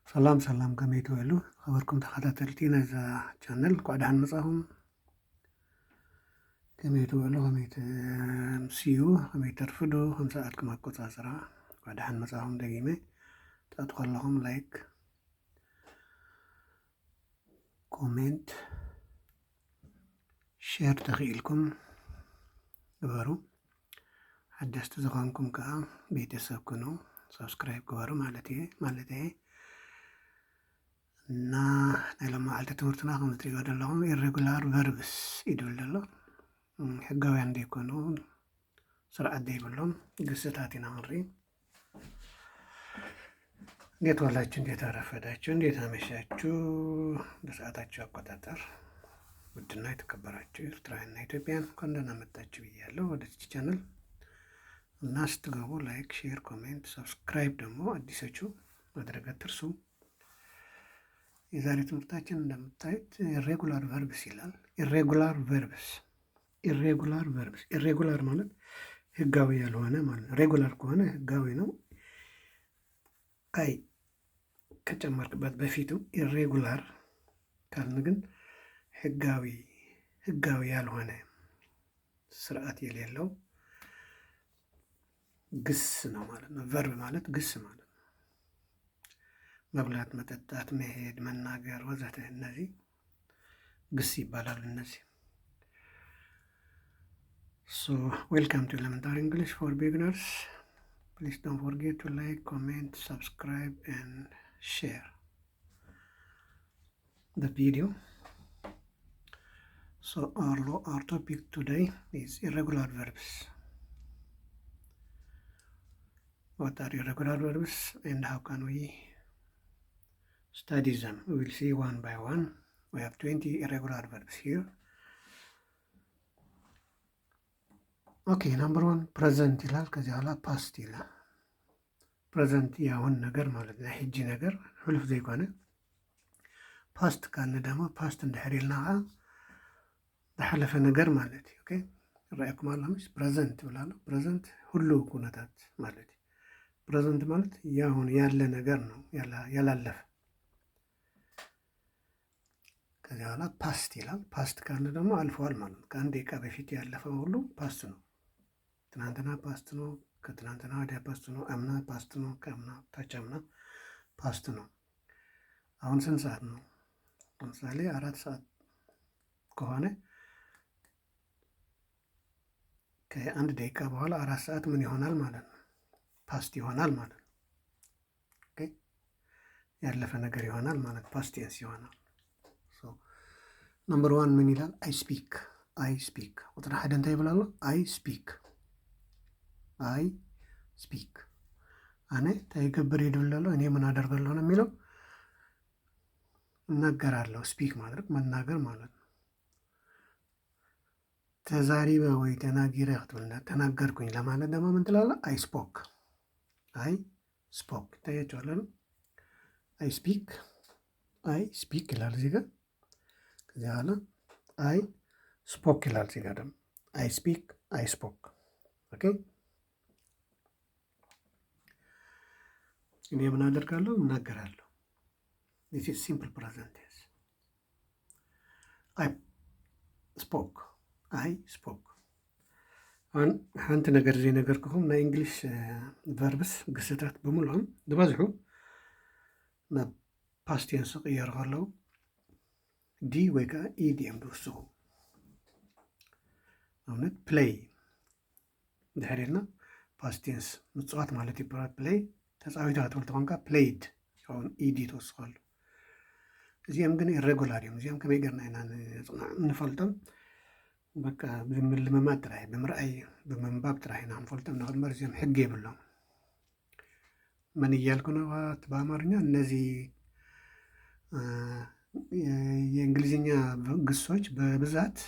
ሰላም ሰላም ከመይ ትበሉ ኸበርኩም ተኸታተልቲ ናይዛ ቻነል እንኳዕ ደሓን መጻኹም። ከመይ ትበሉ ከመይ ትምስዩ ከመይ ተርፍዱ ከም ሰዓትኩም ኣቆጻጽራ እንኳዕ ደሓን መጻኹም። ደጊመ ተኣቱ ከለኹም ላይክ ኮሜንት ሼር ተኽኢልኩም ግበሩ። ሓደስቲ ዝኾንኩም ከዓ ቤተሰብ ኩኑ ሰብስክራይብ ግበሩ ማለት እየ እና ናይ ሎሚ መዓልቲ ትምህርትና ከም እትሪእዎ ዘለኹም ኢሬጉላር ቨርብስ ይድብል ዘሎ ሕጋውያን ዘይኮኑ ስርዓት ዘይብሎም ግስታት ኢና ንርኢ። እንዴት ዋላችሁ? እንዴት አረፈዳችሁ? እንዴት አመሻችሁ? በሰዓታችሁ አቆጣጠር ውድና የተከበራችሁ ኤርትራውያንና ኢትዮጵያን እንኳን ደህና መጣችሁ ብያለሁ ወደዚህ ቻናል እና ስትገቡ ላይክ፣ ሼር፣ ኮሜንት፣ ሰብስክራይብ ደግሞ አዲሶቹ ማድረግ አትርሱ። የዛሬ ትምህርታችን እንደምታዩት ኢሬጉላር ቨርብስ ይላል። ኢሬጉላር ቨርብስ ኢሬጉላር ማለት ህጋዊ ያልሆነ ማለት ነው። ሬጉላር ከሆነ ህጋዊ ነው። አይ ከጨመርክበት በፊቱ ኢሬጉላር ካልን ግን ህጋዊ ያልሆነ ስርዓት የሌለው ግስ ነው ማለት ነው። ቨርብ ማለት ግስ ማለት ነው። መብላት፣ መጠጣት፣ መሄድ፣ መናገር ወዘተ እነዚህ ግስ ይባላሉ። እነዚህ So welcome to Elementary English for Beginners. Please don't forget to like, comment, subscribe and share the video. So our topic today is irregular verbs. What are irregular verbs and how can we study them? We will see one by one. We have 20 irregular verbs here. Okay, number one, present ይላል። ከዚህ በኋላ ፓስት ይላል። ፕሬዘንት ያሁን ነገር ማለት ነው፣ ሕጂ ነገር ሕሉፍ ዘይኮነ። ፓስት ካልን ደግሞ ፓስት እንድሕር ኢልና ከዓ ዝሓለፈ ነገር ማለት እዩ። ኦኬ ይረአየኩም ኣሎ ምስ ፕሬዘንት ብላለሁ። ፕሬዘንት ሁሉ ኩነታት ማለት እዩ። ፕሬዘንት ማለት ያሁን ያለ ነገር ነው፣ ያላለፈ። ከዚህ በኋላ ፓስት ይላል። ፓስት ካልን ደግሞ አልፈዋል ማለት ነው። ከአንድ ደቂቃ በፊት ያለፈው ሁሉ ፓስት ነው። ትናንትና ፓስት ነው፣ ከትናንትና ወዲያ ፓስት ነው፣ አምና ፓስት ነው፣ ከአምና ታች አምና ፓስት ነው። አሁን ስንት ሰዓት ነው? ለምሳሌ 4 ሰዓት ከሆነ ከአንድ ደቂቃ በኋላ 4 ሰዓት ምን ይሆናል ማለት ነው? ፓስት ይሆናል ማለት ነው። ኦኬ ያለፈ ነገር ይሆናል ማለት ፓስት ቴንስ ይሆናል። ሶ ነምበር 1 ምን ይላል? አይ ስፒክ ቁጥር 1 እንታይ ይብላል? አይ ስፒክ አነ ተይገብር ይድብላለሁ እኔ ምን አደርጋለሁ ነው የሚለው። እናገራለሁ። ስፒክ ማድረግ መናገር ማለት ነው። ተዛሪበ ወይ ተናጊረ ክትብልና ተናገርኩኝ ለማለት ደግሞ ምን ትላለህ? አይ ስፖክ ታያቸዋለን። አይ ስፒክ ይላል እዚህ ጋር። ከዚያ በኋላ አይ ስፖክ ይላል እዚህ ጋር ደግሞ አይ ስፒክ አይ ስፖክ። ኦኬ እኔ ምን አደርጋለሁ? እናገራለሁ። this is simple present tense. I spoke አሁን ሓንቲ ነገር ዘይነገርክኹም ናይ እንግሊሽ ቨርብስ ግስታት ብምሉኦም ዝበዝሑ ናብ ፓስት ቴንስ ክቕየሩ ከለዉ ዲ ወይ ከዓ ኢዲ እዮም ዝውስኹ። ኣብነት ፕሌይ ድሕር ኢልና ፓስት ቴንስ ምፅዋት ማለት እዩ። ፕሌይ ተፃዊታ ክትብል ተኾንካ ፕሌይድ ይኸውን ኢዲ ትወስኸሉ። እዚኦም ግን ኢሬጉላር እዮም። እዚኦም ከመይ ጌርና ኢና ንፈልጦም? በቃ ብምልምማድ ጥራይ ብምርኣይ ብምንባብ ጥራይ ኢና ንፈልጦም ንኽእል እምበር እዚኦም ሕጊ የብሎም። ምን እያልኩ ነው በአማርኛ? እነዚህ የእንግሊዝኛ ግሶች በብዛት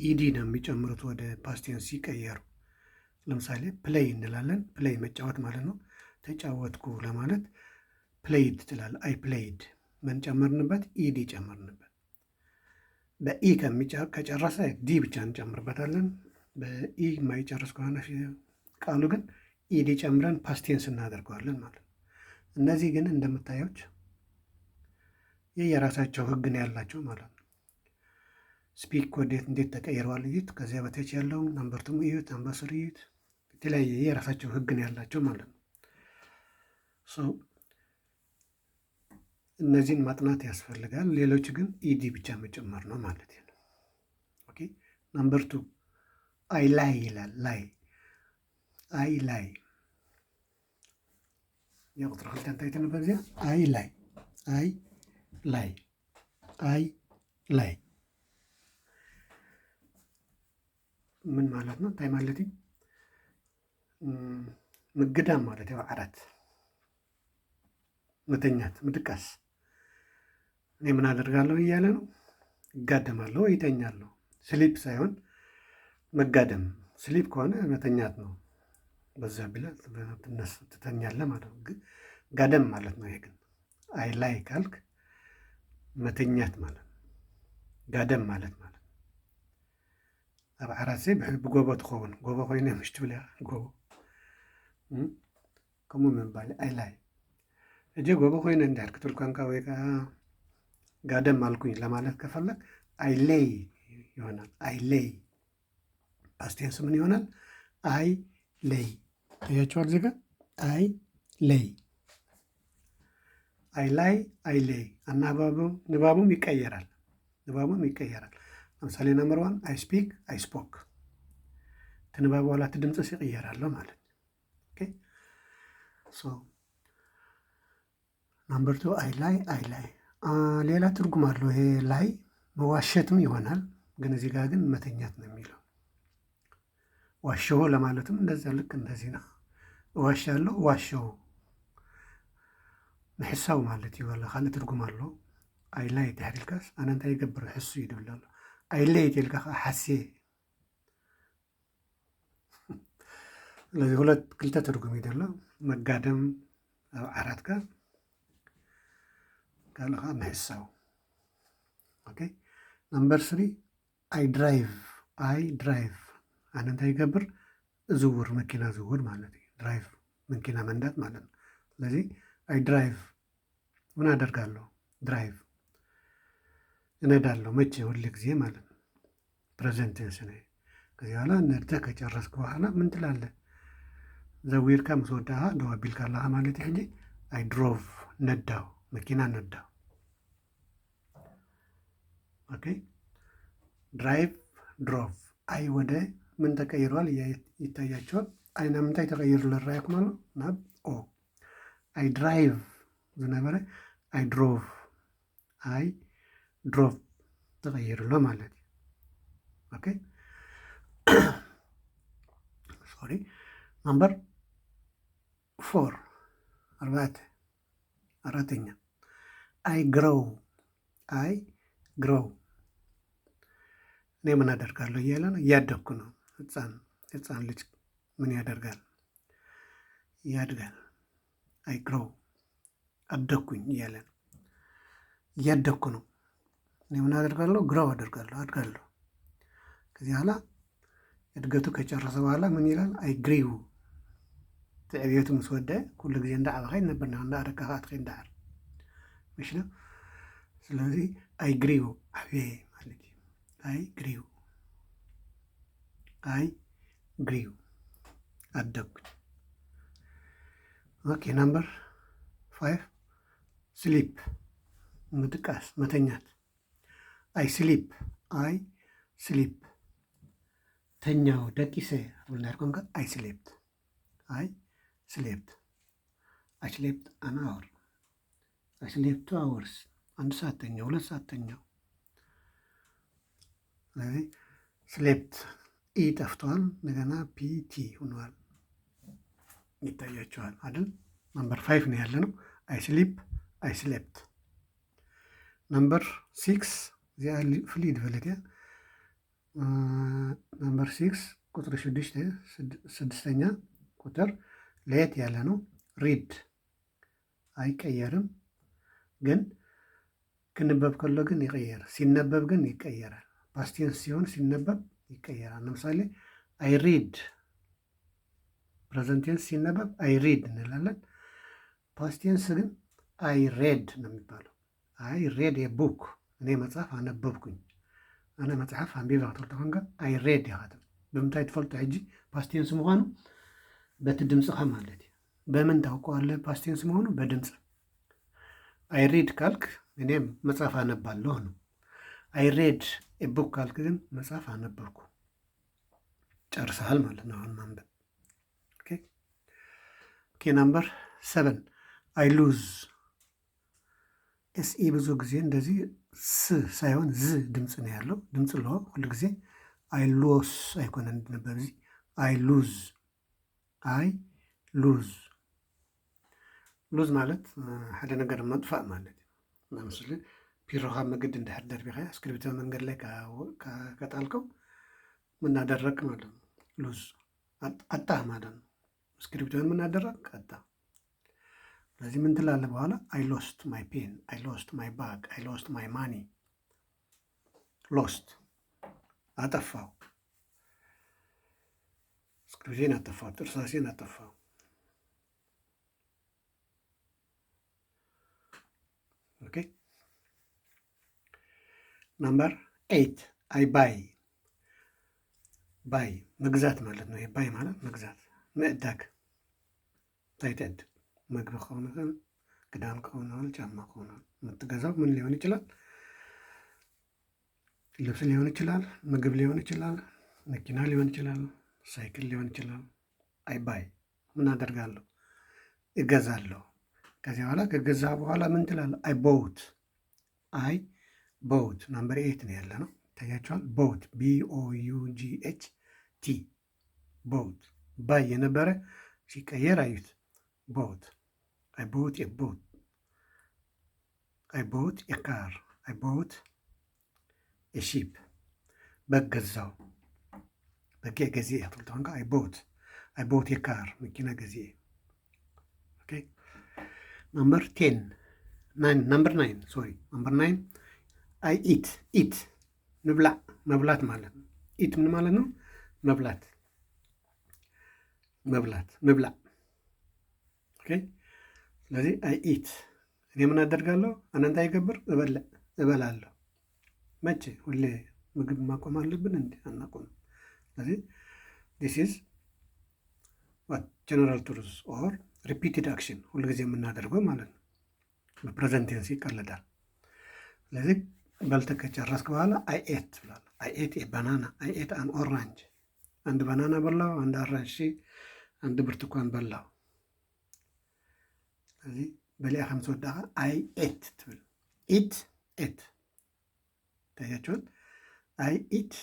ኢዲ ነው የሚጨምሩት ወደ ፓስት ቴንስ ሲቀየሩ። ለምሳሌ ፕሌይ እንላለን። ፕሌይ መጫወት ማለት ነው። ተጫወትኩ ለማለት ፕሌይድ ትላል። አይ ፕሌይድ ምን ጨመርንበት? ኢዲ ጨመርንበት። በኢ ከጨረሰ ዲ ብቻ እንጨምርበታለን። በኢ የማይጨርስ ከሆነ ቃሉ ግን ኢዲ ጨምረን ፓስት ቴንስ እናደርገዋለን ማለት ነው። እነዚህ ግን እንደምታዩት የየራሳቸው ህግ ነው ያላቸው ማለት ነው። ስፒክ ወዴት እንዴት ተቀይረዋል እዩት። ከዚያ በታች ያለውን ናምበር ቱም እዩት፣ ናምበር ስሪ እዩት። የተለያየ የራሳቸው ህግ ነው ያላቸው ማለት ነው። እነዚህን ማጥናት ያስፈልጋል። ሌሎች ግን ኢዲ ብቻ መጨመር ነው ማለት ነው። ኦኬ ናምበር ቱ አይ ላይ ይላል። ላይ አይ ላይ የቁጥር ክልተ እንታይ ተነበብ እዚያ አይ ላይ አይ ላይ አይ ላይ ምን ማለት ነው? እንታይ ማለት ምግዳም ማለት ያው ዓራት መተኛት ምድቃስ። እኔ ምን አደርጋለሁ እያለ ነው፣ እጋደማለሁ ወይ ይተኛለሁ። ስሊፕ ሳይሆን መጋደም። ስሊፕ ከሆነ መተኛት ነው፣ በዛ ብለህ ትተኛለህ ማለት ነው። ጋደም ማለት ነው። ይሄ ግን አይ ላይ ካልክ መተኛት ማለት ነው። ጋደም ማለት ማለት ኣብ ዓራት ዘይ ብጎቦ ትኸውን ጎቦ ኮይነ ምሽት ብለያ ጎቦ ከምኡ ምባል አይ ላይ እጀ ጎቦ ኮይነ እንድሕር ክትብል ኮንካ ወይ ከዓ ጋደም አልኩኝ ለማለት ከፈለግ አይ ሌይ ይሆናል። አይ ሌይ ፓስቴንስ ምን ይሆናል? አይ ሌይ። ታያችኋል ዜጋ አይ ሌይ አይ ላይ አይ ሌይ። ንባቡም ይቀየራል። ለምሳሌ ነምበር ዋን አይ ስፒክ አይ ስፖክ ትንባብ በኋላ ድምፅስ ይቀየራል ማለት ናምበር ቱ አይ ላይ አይ ላይ ሌላ ትርጉም አለው። ይሄ ላይ መዋሸትም ይሆናል፣ ግን እዚህ ጋር ግን መተኛት ነው የሚለው። ዋሸሁ ለማለትም እንደዚያ ልክ እንደዚህ ነው። እዋሻለሁ ዋሸሁ ንሕሳው ማለት እዩ። ካልእ ትርጉም ኣሎ። አይ ላይ ተሕሪልካስ ኣነ እንታይ ይገብር ሕሱ ይድብል ኣሎ። አይ ላይ ትልካ ከዓ ሓሴ። ስለዚ ክልተ ትርጉም እዩ ዘሎ፣ መጋደም ኣብ ዓራትካ ካልእ ከዓ ምሕሳው። ኦኬ ናምበር ስሪ አይ ድራይቭ ኣነ እንታይ ይገብር ዝውር መኪና ዝውር ማለት እዩ። ድራይቭ መኪና መንዳት ማለት ነው። ስለዚ አይ ድራይቭ ምን አደርጋለሁ? ድራይቭ እነዳለሁ። መቼ? ሁል ጊዜ ማለት ነው። ፕሬዘንት ቴንስ ነው። ከዚህ በኋላ ነድተህ ከጨረስክ በኋላ ምን ትላለህ? ዘዊርካ ምስ ወዳኻ ደው ኣቢልካ ኣለኻ ማለት እዩ። ሕጂ አይ ድሮቭ ነዳው፣ መኪና ነዳው። ኦኬ ድራይቭ ድሮቭ። አይ ወደ ምን ተቀይሯል? ይታያቸዋል። አይና ምንታይ ተቀይሩ ልራያኩም ኣሎ ናብ ኦ። አይ ድራይቭ ዝነበረ አይ ድሮቭ፣ አይ ድሮቭ ተቀይሩሎ ማለት እዩ። ኦኬ ሶሪ ናምበር ፎር አራተኛ አይ ግሮው እኔ ምን አደርጋለሁ እያለ ነው። እያደግኩ ነው። ህፃን ልጅ ምን ያደርጋል? ያድጋል። አይ ግሮው አደግኩኝ እያለ ነው። እያደግኩ ነው። እኔ ምን አደርጋለሁ? ግሮው አድጋለሁ። ከዚህ በኋላ እድገቱ ከጨረሰ በኋላ ምን ይላል? አይ ግሪው። ትዕብየቱ ምስ ወደአ ኩሉ ግዜ እንዳዓበኻ ይነብርና እንዳደግካ ትኸይ እንዳዓር ምሽ ነው። ስለዚ አይ ግሪው ዓብየ ማለት እዩ። አይ ግሪው አደግኩኝ። ኦኬ ናምበር 5 ስሊፕ ምጥቃስ መተኛት። አይ ስሊፕ ተኛው ደቂሰ ብልናርኮንከ አይ ስሌፕት አን አወር አይ ስሌፕት 2 hours 1 ሰዓት ተኛው፣ 2 ሰዓት ተኛው። ስለዚህ ስሌፕት ኢ ጠፍቷል። እንደገና ፒቲ ሆኗል። ይታያቸዋል አይደል? ናምበር 5 ነው ያለ ነው። አይ ስሌፕት። ናምበር 6 እዚኣ ፍልይ ዝበለት እያ። ናምበር 6 ቁጥሪ 6ኛ ቁጥር ለየት ያለ ነው። ሪድ አይቀየርም፣ ግን ክንበብ ከሎ ግን ይቀየር። ሲነበብ ግን ይቀየራል። ፓስቴንስ ሲሆን ሲነበብ ይቀየራል። ለምሳሌ አይ ሪድ ፕሬዘንቴንስ ሲነበብ አይ ሪድ እንላለን። ፓስቴንስ ግን አይ ሬድ ነው የሚባለው። አይ ሬድ ኤ ቡክ እኔ መጽሐፍ አነበብኩኝ ኣነ መጽሓፍ ኣንቢባ ክትብል ኮንካ ኣይ ሬድ ኢኻ ትብል ብምንታይ ትፈልጦ ሕጂ ፓስቴንስ ምዃኑ በቲ ድምፅኻ ማለት እዩ በምን ታውቀዋለህ ፓስቴንስ መሆኑ በድምፅ አይ ሪድ ካልክ እኔም መጽሐፍ አነባለሁ ነው አይ ሬድ ኤ ቡክ ካልክ ግን መጽሐፍ አነበብኩ ጨርሰሃል ማለት ነው አሁን ማንበብ ኦኬ ናምበር 7 አይ ሉዝ ኤስኢ ብዙ ጊዜ እንደዚህ ስ ሳይሆን ዝ ድምፅ ነው ያለው ድምፅ ለ ሁሉ ጊዜ አይ ሎስ አይኮነን ነበር እዚ አይ ሉዝ ሉዝ ማለት ሓደ ነገር መጥፋእ ማለት እዩ ለምሳሌ ቢሮኻ መገዲ እንድሕር ደርቢኻ እስክሪብቶ መንገድ ላይ ከጣልከው ምናደረቅ ማለት ነው ሉዝ አጣህ ማለት ነው እስክሪብቶን ምናደረቅ አጣህ ስለዚህ ምን ትላለህ በኋላ አይ ሎስት ማይ ፔን አይ ሎስት ማይ ባግ አይ ሎስት ማይ ማኒ ሎስት አጠፋው እስክሪብቶን አጠፋው እርሳሴን አጠፋው ኦኬ ናምበር 8 አይ ባይ መግዛት ማለት ነው ባይ ማለት መግዛት ምዕዳግ ታይተድ ምግብ ከሆነ ክዳን ከሆነ ጫማ ከሆነ የምትገዛው ምን ሊሆን ይችላል ልብስ ሊሆን ይችላል ምግብ ሊሆን ይችላል መኪና ሊሆን ይችላል ሳይክል ሊሆን ይችላል አይ ባይ ምን አደርጋለሁ እገዛለሁ ከዚህ በኋላ ከገዛ በኋላ ምን ትላለህ አይ ቦት ናምበር 8 ነው ያለ ነው ታያችኋል ቦት BOUGHT ቦት ባይ የነበረ ሲቀየር አዩት ቦት I bought a boat I bought a car I bought a sheep በገዛው በጌ ገዜ አጥልታንጋ I bought a car መኪና ገዜ ኦኬ ናምበር 9 I eat መብላት ማለት ነው ኢት ምን ማለት ነው መብላት ኦኬ ስለዚህ አይ ኢት እኔ ምን አደርጋለሁ አናንተ አይገብር እበላለሁ መቼ ሁሌ ምግብ ማቆም አለብን እንዴ አናቆም ስለዚህ this is what general truth or repeated action ሁሉ ጊዜ የምናደርገው ማለት ነው በፕሬዘንት ቴንስ ይቀለዳል ስለዚህ በልተህ ከጨረስክ በኋላ አይ ኤት ብላለሁ አይ ኤት ኤ ባናና አይ ኤት አን ኦራንጅ አንድ ባናና በላው አንድ አራንሺ አንድ ብርቱካን በላው ስለዚህ በሊያ ከምስ ወዳኻ አይ ኤት ትብል ኢት ታያችኋል አይ ኤት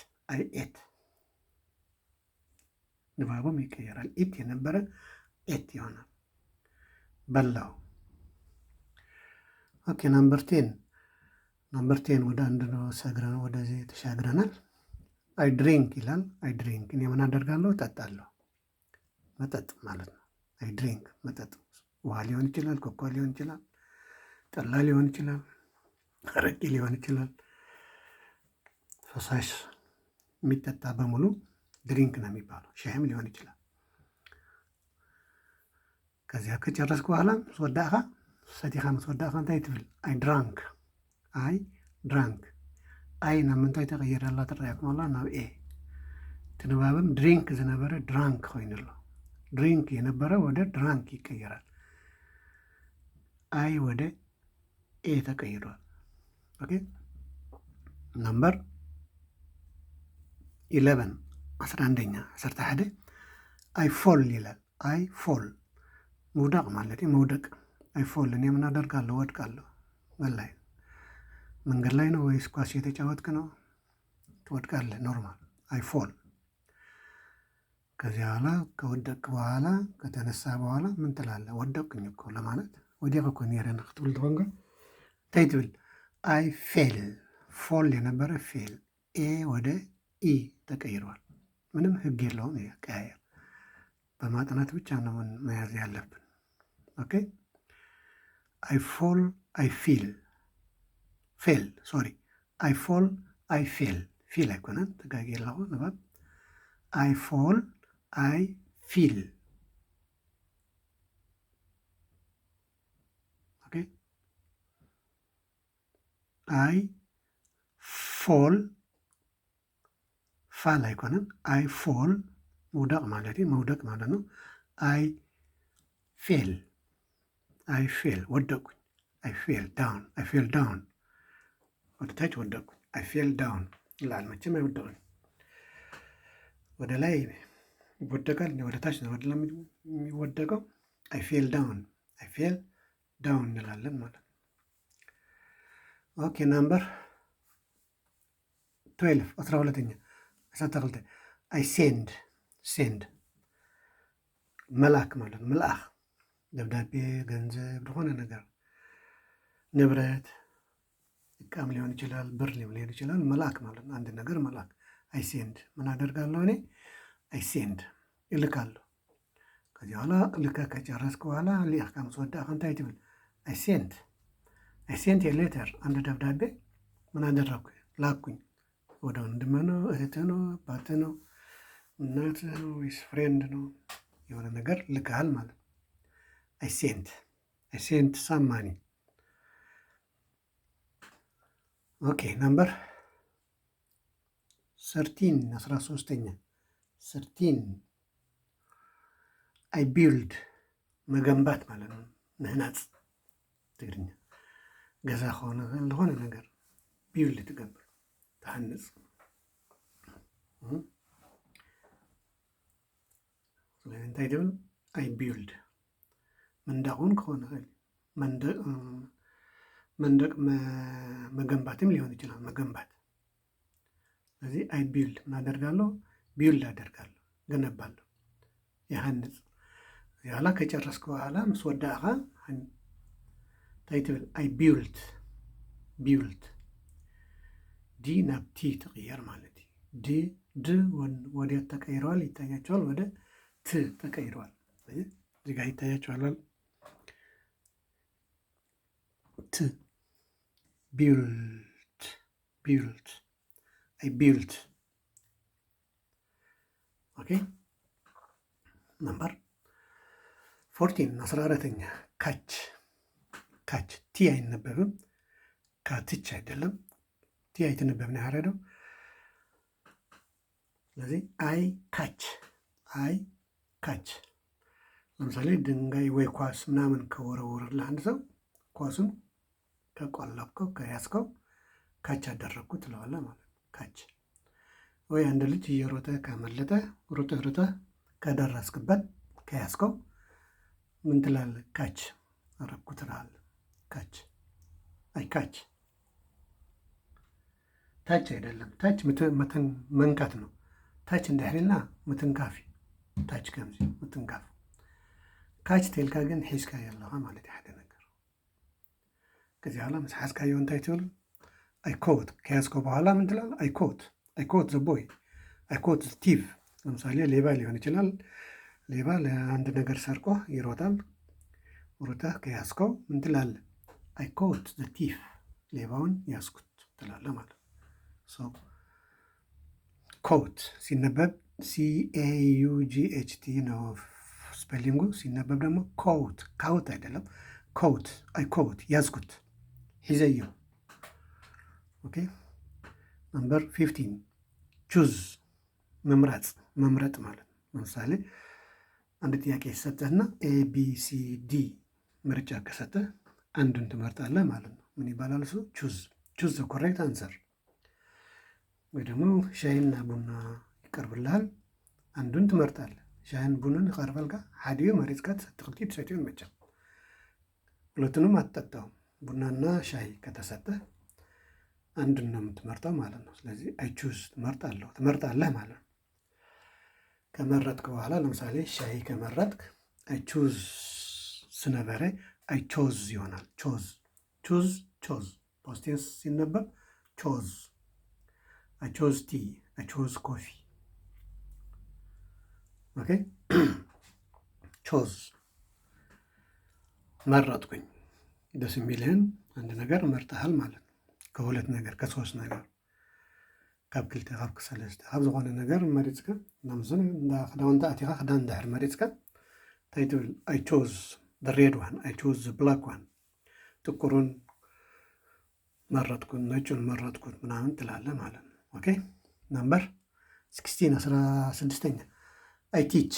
ንባቡም ይቀየራል ኢት የነበረ ኤት ይሆናል በላው ኦኬ ናምበር 10 ወደ አንድ ነው ሰግረን ወደዚህ ተሻግረናል አይ ድሪንክ ይላል አይ ድሪንክ እኔ ምን አደርጋለሁ እጠጣለሁ መጠጥ ማለት ነው አይ ድሪንክ መጠጥ ውሃ ሊሆን ይችላል ኮካ ሊሆን ይችላል ጠላ ሊሆን ይችላል አረቄ ሊሆን ይችላል ፈሳሽ የሚጠጣ በሙሉ ድሪንክ ነው የሚባለው ሻይም ሊሆን ይችላል ከዚያ ከጨረስኩ በኋላ ስወዳእኻ ሰቲኻ ምስወዳእኻ እንታይ ትብል አይ ድራንክ አይ ናብ ምንታይ ተቀይራላ ትረአያኩም ኣላ ናብ ኤ ትንባብም ድሪንክ ዝነበረ ድራንክ ኮይኑ ኣሎ ድሪንክ የነበረ ወደ ድራንክ ይቀየራል አይ ወደ ኤ ተቀይሯል ኦኬ ናምበር 11ኛ 11 አይ ፎል ይላል አይ ፎል መውደቅ ማለት መውደቅ አይ ፎል እኔ ምን አደርጋለሁ ወድቃለሁ ወላሂ መንገድ ላይ ነው ወይስ ኳስ የተጫወትክ ነው ትወድቃለህ ኖርማል አይ ፎል ከዚያ በኋላ ከወደቅ በኋላ ከተነሳ በኋላ ምን ትላለህ ወደቅኝ እኮ ለማለት ወዲያ እኮ ነረን ክትብል ትሆንጋ እንታይ ትብል አይ ፌል ፎል የነበረ ፌል ኤ ወደ ኢ ተቀይሯል ምንም ህግ የለውም ቀያየር በማጥናት ብቻ ነው መያዝ ያለብን ኦኬ አይ ፎል አይ ፊል ፌል ሶሪ አይ ፎል አይ ፌል ፊል አይኮነን ተጋጊ የለሁ ንባብ አይ ፎል አይ ፊል ኦኬ አይ ፎል ፋል አይኮንም። አይ ፎል መውደቅ ማለት ነው። አይ ፌል ወደቅኩኝ። አይ ፌል ዳውን ወደ ታች ወደቅኩኝ። አይ ፌል ዳውን ይላል። መቼም አይወደቅም። ወደ ላይ ይወደቃል፣ ወደ ታች ነው ወደ የሚወደቀው። አይ ፌል ዳውን እንላለን ማለት ነው። ኦኬ ናምበር 12 12ኛ 12 አይ ሴንድ መላክ ማለት ነው። መልአክ ደብዳቤ፣ ገንዘብ፣ ለሆነ ነገር ንብረት እቃም ሊሆን ይችላል፣ ብር ሊሆን ይችላል። መልአክ ማለት ነው። አንድ ነገር መልአክ። አይ ሴንድ ምን አደርጋለሁ እኔ? አይ ሴንድ ይልካለሁ። ከዚህ በኋላ ልከህ ከጨረስክ በኋላ ሊአካ ምስወዳእ እንታይ ትብል? አይ ሴንት የሌተር አንድ ደብዳቤ ምን አደረግኩ? ላኩኝ። ወደ ወንድምህ ነው፣ እህትህ ነው፣ አባትህ ነው፣ እናትህ ነው ወይስ ፍሬንድ ነው? የሆነ ነገር ልከሃል ማለት ነው። አይ ሴንት ሳማኒ። ኦኬ ናምበር 13 13ኛ 13 አይ ቢልድ መገንባት ማለት ነው። ምህናፅ ትግርኛ ገዛ ከሆነ ለሆነ ነገር ቢልድ ትገብር ተሃንፅ። ስለዚህ እንታይ ትብል? አይ ቢልድ መንደቅ እውን ክኾን ይኽእል መንደቅ መገንባትም ሊሆን ይችላል። መገንባት። ስለዚህ አይ ቢልድ ምን አደርጋለሁ? ቢልድ አደርጋለሁ፣ ገነባለሁ፣ የሃንፅ። ያላ ከጨረስክ በኋላ ምስ ወዳእኻ እንታይ ትብል? አይ ቢልድ ዲ ናብ ቲ ትቕየር ማለት እዩ። ድ ወዴት ተቀይረዋል? ይታያቸዋል። ወደ ት ተቀይረዋል። እዚህ ጋር ይታያቸዋል። ት ቢልድ አይ ቢልድ። ኦኬ ናምበር 14 14ኛ ካች ቲ አይነበብም። ካትች አይደለም። ቲ አይትነበብ ነው ያረደው። ስለዚህ አይ ካች ለምሳሌ ድንጋይ ወይ ኳስ ምናምን ከወረወረልህ አንድ ሰው ኳሱን ከቆለፍከው ከያዝከው ካች አደረግኩ ትለዋለህ ማለት ነው። ካች። ወይ አንድ ልጅ እየሮጠ ካመለጠ ሩጠህ ከደረስክበት ከያዝከው ምን ትላለህ? ካች አረግኩ ትላለህ። ካች ታች አይደለም። ታች መንካት ነው። ታች እንድሕሪልና ምትንካፍ ታች ከምዚ ምትንካፍ። ካች ቴልካ ግን ሒዝካዮ ኣለኻ ማለት እዩ ሓደ ነገር። ከዚህ በኋላ ምስ ሓዝካዮ እንታይ ትብል? አይ ኮት። ከያዝኮ በኋላ ምን ትላለህ? አይ ኮት ዘ ቦይ፣ አይ ኮት ዘ ቲቭ። ለምሳሌ ሌባ ሊሆን ይችላል። ሌባ ለአንድ ነገር ሰርቆ ይሮጣል። ሩጠህ ከያዝከው ምን ትላለህ? አይ ኮት ዘ ቲቭ፣ ሌባውን ያዝኩት ትላለህ ማለት ነው። ኮት ሲነበብ CAUGHT ነው ስፔሊንጉ። ሲነበብ ደግሞ ካውት አይደለም። ኮት አይ ኮት ያዝኩት፣ ሒዘዮ። ኦኬ ነምበር 15 ቹዝ መምረጥ ማለት ነው። ለምሳሌ አንድ ጥያቄ ይሰጥህና ABCD ምርጫ ከሰጠህ አንዱን ትመርጣለህ ማለት ነው። ምን ይባላል እሱ? ቹዝ ዘ ኮሬክት አንሰር። ወይ ደግሞ ሻይና ቡና ይቀርብልሃል፣ አንዱን ትመርጣለህ። ሻይን ቡናን ይቀርበልካ ሓዲዮ መሪፅካ ትሰቲ ትሰትዮን መቸም ሁለቱንም አትጠጣውም። ቡናና ሻይ ከተሰጠህ አንዱን ነው የምትመርጠው ማለት ነው። ስለዚህ አይ ቹዝ ትመርጣለህ ማለት ነው። ከመረጥክ በኋላ ለምሳሌ ሻይ ከመረጥክ አይ ቹዝ ስነበረ አይ ቾዝ ይሆናል። ቹዝ ፖስቴንስ ሲነበብ ቾዝ። አይ ቾዝ ቲ፣ አይ ቾዝ ኮፊ። ኦኬ ቾዝ መረጥኩኝ። ደስ የሚልህን አንድ ነገር መርጠሃል ማለት ነው። ከሁለት ነገር ከሶስት ነገር ካብ ክልተ ካብ ሰለስተ ካብ ዝኾነ ነገር መሪፅካ ናምስን ክዳውንቲ ኣቲኻ ክዳን ድሕር መሪፅካ እንታይ ትብል? ኣይ ቾዝ ዘ ሬድ ዋን፣ ኣይ ቾዝ ዘ ብላክ ዋን። ጥቁሩን መረጥኩት፣ ነጩን መረጥኩት ምናምን ትላለህ ማለት ነው። ኦኬ ነምበር 16 16ኛ አይ ቲች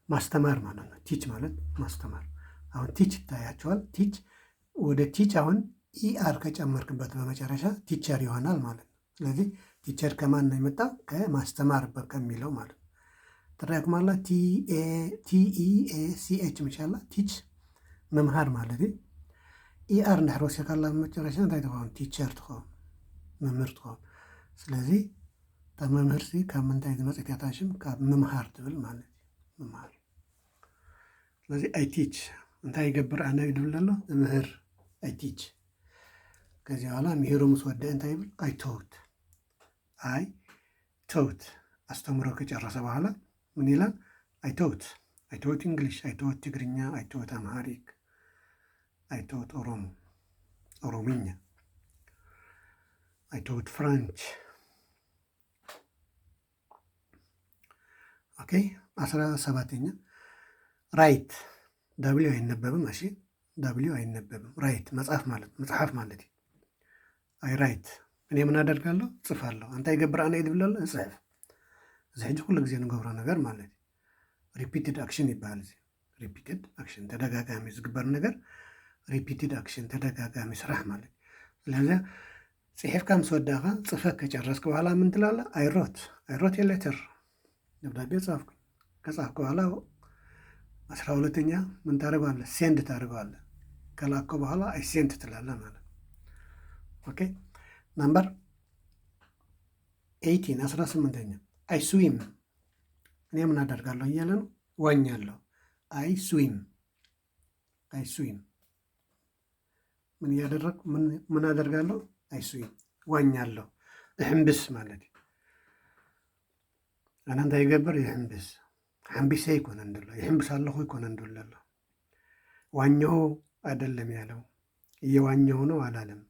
ማስተማር ማለት ነው። ቲች ማለት ማስተማር። አሁን ቲች ይታያቸዋል። ቲች ወደ ቲች አሁን ኢአር ከጨመርክበት በመጨረሻ ቲቸር ይሆናል ማለት ነው። ስለዚህ ቲቸር ከማን ነው የመጣ? ከማስተማር ከሚለው ማለት ነው። ትራክማላ ቲኢኤሲኤች ምሻላ ቲች መምሃር ማለት ኢአር እንድሕር ወሲካላ መጨረሻ እንታይ ትኸውን? ቲቸር ትኸውን፣ መምህር ትኸውን። ስለዚ እታ መምህር ካብ ምንታይ ዝመፅእ እያ ሽም? ካብ ምምሃር ትብል ማለት እዩ። ምምሃር። ስለዚ ኣይ ቲች እንታይ ይገብር ኣነ ይድብል ኣሎ? ምህር ኣይ ቲች። ከዚያ በኋላ ምሂሩ ምስ ወደአ እንታይ ይብል? ኣይ ተውት። ኣይ ተውት አስተምሮ ከጨረሰ በኋላ ምን ይላል? አይ ተውት። አይ ተውት እንግሊሽ፣ አይ ተውት ትግርኛ፣ አይ ተውት አምሃሪክ፣ አይ ተውት ኦሮምኛ፣ አይ ተውት ፍራንች። ኦኬ 17ኛ ራይት ዳብሊው አይነበብም። እሺ ዳብሊው አይነበብም። ራይት መጽሐፍ ማለት አይ ራይት እኔ ምን አደርጋለሁ? ጽፋለሁ። አንተ ይገብር አነ ይድብለለ እጽፍ። እዚ ሕጂ ኩሉ ግዜ ንገብሮ ነገር ማለት ሪፒትድ አክሽን ይበሃል። እዚ ሪፒትድ አክሽን ተደጋጋሚ ዝግበር ነገር ሪፒትድ አክሽን ተደጋጋሚ ስራሕ ማለት ስለዚ ጽሒፍካ ምስ ወዳእኻ ጽፈት ከጨረስክ በኋላ ምን ትላለህ? አይሮት የሌተር ደብዳቤ ጻፍኩ። ከጻፍክ በኋላ 12ኛ ምን ታደርገዋለህ? ሴንድ ታደርገዋለህ። ከላከ በኋላ አይ ሴንድ ትላለህ ማለት ኦኬ። ናምበር 18 18ኛ አይ ስዊም እኔ ምን አደርጋለሁ እያለ ነው? ዋኛለሁ። አይ ስዊም ምን እያደረግኩ ምን አደርጋለሁ? አይ ስዊም ዋኛለሁ። እሕምብስ ማለት እዩ። ኣነ እንታይ ይገብር? ይሕምብስ ሓምቢሰ ይኮነ እንደሎ ይሕምብስ ኣለኹ ይኮነ እንደሎ ኣሎ። ዋኘሁ አይደለም ያለው፣ እየዋኘሁ ነው አላለም።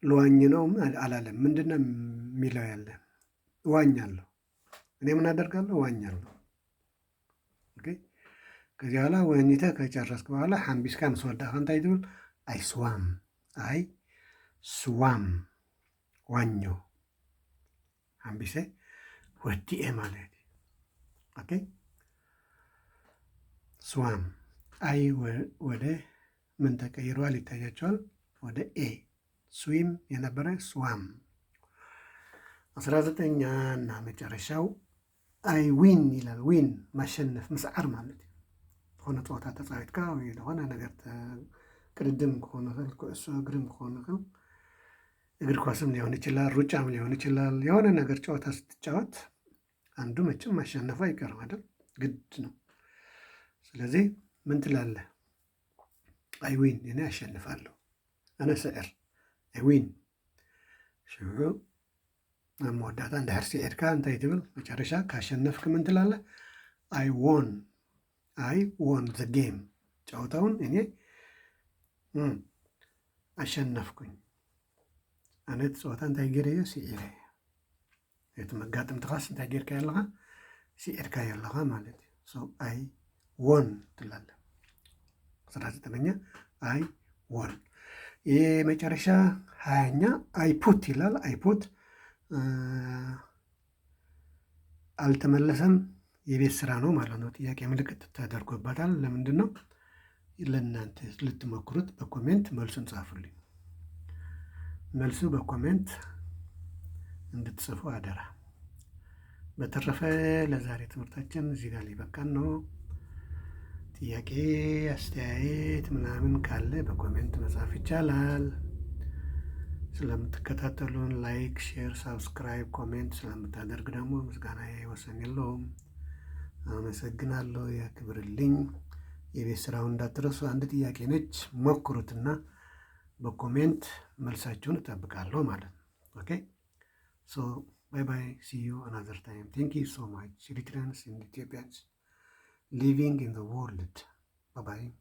ልዋኝ ነው አላለም። ምንድን ነው የሚለው? ያለ እዋኛለሁ። እኔ ምን አደርጋለሁ? እዋኛለሁ። ኦኬ። ከዚህ በኋላ ዋኝተህ ከጨረስክ በኋላ ሓምቢስካ ምስ ወዳእኻ እንታይ ትብል? አይ ስዋም ዋኞ። ሓምቢሰ ወዲኤ ማለት እዩ። ኦኬ ስዋም አይ ወደ ምን ተቀይሯል? ይታያቸዋል። ወደ ኤ ስዊም የነበረ ስዋም። 19ኛ እና መጨረሻው አይ ዊን ይላል። ዊን ማሸነፍ፣ ምስዓር ማለት እዩ። ዝኾነ ፀወታ ተፃዊትካ ወይ ዝኾነ ነገር ቅድድም ክኾን ይኽእል፣ ኩዕሶ እግርም ክኾን ይኽእል፣ እግር ኳስም ሊሆን ይችላል፣ ሩጫም ሊሆን ይችላል። የሆነ ነገር ጨዋታ ስትጫወት አንዱ መቼም ማሸነፉ አይቀርም አይደል? ግድ ነው። ስለዚህ ምን ትላለህ? አይ ዊን እኔ አሸንፋለሁ፣ አነ ስዕር አይ ዊን ሽዑ ናብ መወዳእታ እንድሕር ሲዒድካ እንታይ ትብል? መጨረሻ ካሸነፍክ ምን ትላለህ? አይ ዎን ዘ ጌም ጨዋታውን እኔ አሸነፍኩኝ። ኣነ እቲ ፀወታ እንታይ ገይረዮ? ስዒረ። እቲ መጋጥምትኻስ እንታይ ጌርካ ኣለኻ? ስዒርካ ኣለኻ ማለት እዩ። አይ ዎን ትላለህ። 19ኛ አይ ዎን። የመጨረሻ 20ኛ አይፑት ይላል። አይፑት አልተመለሰም፣ የቤት ስራ ነው ማለት ነው። ጥያቄ ምልክት ተደርጎበታል። ለምንድን ነው? ለእናንተ ልትሞክሩት በኮሜንት መልሱን ጻፉልኝ። መልሱ በኮሜንት እንድትጽፉ አደራ። በተረፈ ለዛሬ ትምህርታችን እዚህ ጋር ሊበቃን ነው። ጥያቄ አስተያየት ምናምን ካለ በኮሜንት መጻፍ ይቻላል። ስለምትከታተሉን ላይክ፣ ሼር፣ ሳብስክራይብ፣ ኮሜንት ስለምታደርግ ደግሞ ምስጋና ወሰን የለውም። አመሰግናለሁ። ያክብርልኝ። የቤት ስራውን እንዳትረሱ። አንድ ጥያቄ ነች፣ ሞክሩትና በኮሜንት መልሳችሁን እጠብቃለሁ ማለት ነው። ኦኬ ሶ ባይ ባይ ሲ ዩ አናዘር ታይም ቴንክ ዩ ሶ ማች ሪትረንስ ኢን ኢትዮጵያንስ living in the world. Bye-bye.